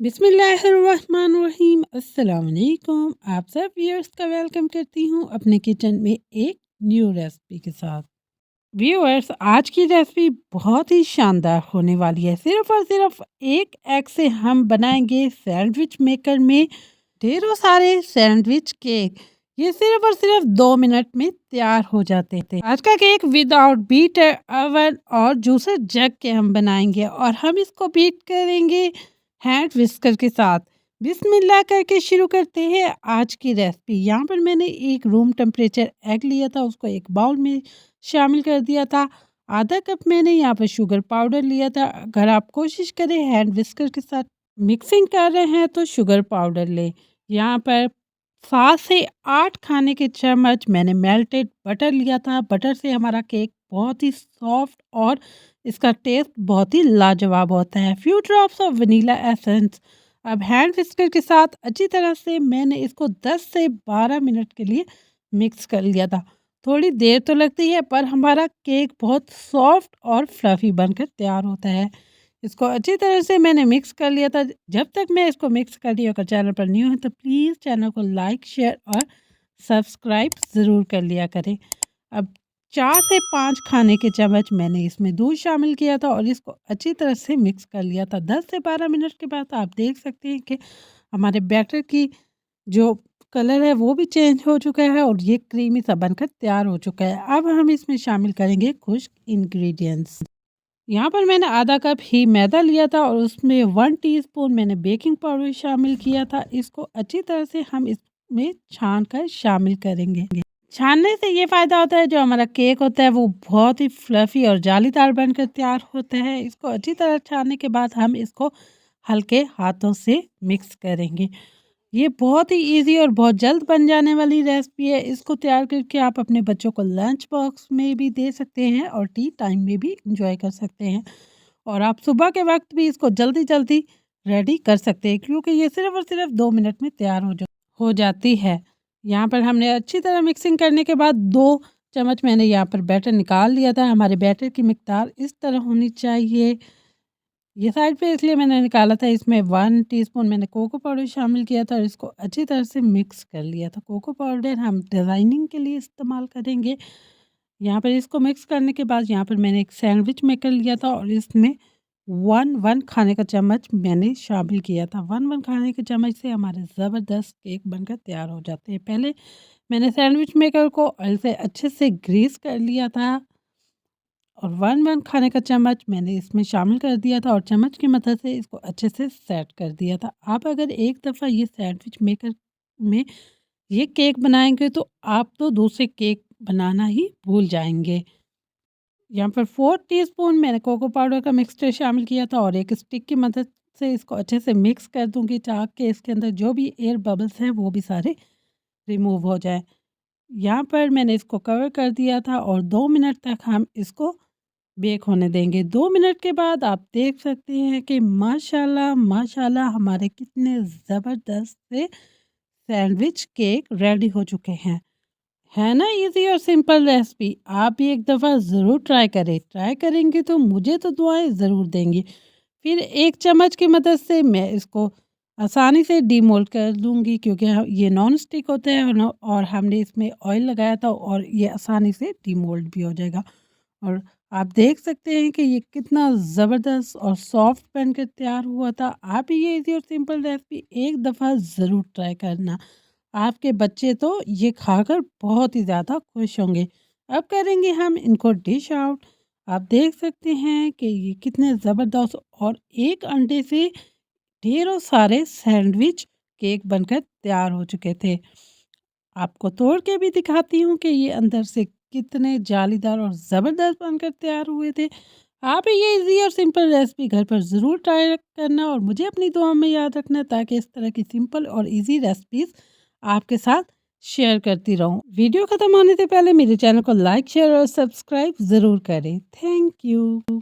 बिस्मिल्लाहिर्रहमानिर्रहीम अस्सलाम वालेकुम। आप सब व्यूअर्स का वेलकम करती हूँ अपने किचन में एक न्यू रेसिपी के साथ। व्यूअर्स, आज की रेसिपी बहुत ही शानदार होने वाली है। सिर्फ और सिर्फ एक एग से हम बनाएंगे सैंडविच मेकर में ढेरों सारे सैंडविच केक। ये सिर्फ और सिर्फ 2 मिनट में तैयार हो जाते थे। आज का केक विदाउट बीटर, ओवन और जूसर जग के हम बनाएंगे और हम इसको बीट करेंगे हैंड विस्कर के साथ। बिस्मिल्लाह करके शुरू करते हैं आज की रेसिपी। यहाँ पर मैंने एक रूम टेम्परेचर एग लिया था, उसको एक बाउल में शामिल कर दिया था। आधा कप मैंने यहाँ पर शुगर पाउडर लिया था। अगर आप कोशिश करें हैंड विस्कर के साथ मिक्सिंग कर रहे हैं तो शुगर पाउडर लें। यहाँ पर 7 से 8 खाने के चम्मच मैंने मेल्टेड बटर लिया था। बटर से हमारा केक बहुत ही सॉफ्ट और इसका टेस्ट बहुत ही लाजवाब होता है। Few drops of vanilla essence. अब हैंड विस्कर के साथ अच्छी तरह से मैंने इसको 10 से 12 मिनट के लिए मिक्स कर लिया था। थोड़ी देर तो लगती है पर हमारा केक बहुत सॉफ्ट और फ्लफ़ी बनकर तैयार होता है। इसको अच्छी तरह से मैंने मिक्स कर लिया था। जब तक मैं इसको मिक्स कर रही हूँ, अगर चैनल पर न्यू है तो प्लीज़ चैनल को लाइक, शेयर और सब्सक्राइब ज़रूर कर लिया करें। अब 4 से 5 खाने के चम्मच मैंने इसमें दूध शामिल किया था और इसको अच्छी तरह से मिक्स कर लिया था। 10 से 12 मिनट के बाद आप देख सकते हैं कि हमारे बैटर की जो कलर है वो भी चेंज हो चुका है और ये क्रीमी सा बनकर तैयार हो चुका है। अब हम इसमें शामिल करेंगे खुश्क इंग्रेडिएंट्स। यहाँ पर मैंने आधा कप ही मैदा लिया था और उसमें 1 टीस्पून मैंने बेकिंग पाउडर शामिल किया था। इसको अच्छी तरह से हम इसमें छान कर शामिल करेंगे। छानने से ये फ़ायदा होता है, जो हमारा केक होता है वो बहुत ही फ्लफ़ी और जालीदार बनकर तैयार होता है। इसको अच्छी तरह छानने के बाद हम इसको हल्के हाथों से मिक्स करेंगे। ये बहुत ही ईज़ी और बहुत जल्द बन जाने वाली रेसिपी है। इसको तैयार करके आप अपने बच्चों को लंच बॉक्स में भी दे सकते हैं और टी टाइम में भी एंजॉय कर सकते हैं। और आप सुबह के वक्त भी इसको जल्दी-जल्दी रेडी कर सकते हैं, क्योंकि ये सिर्फ़ और सिर्फ 2 मिनट में तैयार हो जाती है। यहाँ पर हमने अच्छी तरह मिक्सिंग करने के बाद 2 चम्मच मैंने यहाँ पर बैटर निकाल लिया था। हमारे बैटर की मिक़दार इस तरह होनी चाहिए। ये साइड पे इसलिए मैंने निकाला था। इसमें 1 टीस्पून मैंने कोको पाउडर शामिल किया था और इसको अच्छी तरह से मिक्स कर लिया था। कोको पाउडर हम डिज़ाइनिंग के लिए इस्तेमाल करेंगे। यहाँ पर इसको मिक्स करने के बाद यहाँ पर मैंने एक सैंडविच मेकर लिया था और इसमें 1 खाने का चम्मच मैंने शामिल किया था। 1 खाने के चम्मच से हमारे ज़बरदस्त केक बनकर तैयार हो जाते हैं। पहले मैंने सैंडविच मेकर को ऑयल से अच्छे से ग्रीस कर लिया था और 1 खाने का चम्मच मैंने इसमें शामिल कर दिया था और चम्मच की मदद से इसको अच्छे से सेट कर दिया था। आप अगर एक दफ़ा ये सैंडविच मेकर में ये केक बनाएँगे तो आप तो दूसरे केक बनाना ही भूल जाएँगे। यहाँ पर 4 टीस्पून मैंने कोको पाउडर का मिक्सचर शामिल किया था और एक स्टिक की मदद से इसको अच्छे से मिक्स कर दूँगी, ताकि इसके अंदर जो भी एयर बबल्स हैं वो भी सारे रिमूव हो जाएँ। यहाँ पर मैंने इसको कवर कर दिया था और 2 मिनट तक हम इसको बेक होने देंगे। 2 मिनट के बाद आप देख सकते हैं कि माशाल्लाह माशाल्लाह हमारे कितने ज़बरदस्त से सैंडविच केक रेडी हो चुके हैं। है ना ईज़ी और सिंपल रेसिपी। आप भी एक दफ़ा ज़रूर ट्राई करें। ट्राई करेंगे तो मुझे तो दुआएँ ज़रूर देंगी। फिर एक चम्मच की मदद से मैं इसको आसानी से डीमोल्ड कर दूँगी, क्योंकि ये नॉन स्टिक होते हैं और हमने इसमें ऑयल लगाया था और ये आसानी से डीमोल्ड भी हो जाएगा। और आप देख सकते हैं कि ये कितना ज़बरदस्त और सॉफ्ट बनकर तैयार हुआ था। आप भी ये ईज़ी और सिंपल रेसिपी एक दफ़ा ज़रूर ट्राई करना। आपके बच्चे तो ये खाकर बहुत ही ज़्यादा खुश होंगे। अब करेंगे हम इनको डिश आउट। आप देख सकते हैं कि ये कितने ज़बरदस्त और एक अंडे से ढेरों सारे सैंडविच केक बनकर तैयार हो चुके थे। आपको तोड़ के भी दिखाती हूँ कि ये अंदर से कितने जालीदार और ज़बरदस्त बनकर तैयार हुए थे। आप ये इजी और सिंपल रेसिपी घर पर ज़रूर ट्राई करना और मुझे अपनी दुआ में याद रखना, ताकि इस तरह की सिंपल और इजी रेसिपीज़ आपके साथ शेयर करती रहूँ। वीडियो ख़त्म होने से पहले मेरे चैनल को लाइक, शेयर और सब्सक्राइब ज़रूर करें। Thank you.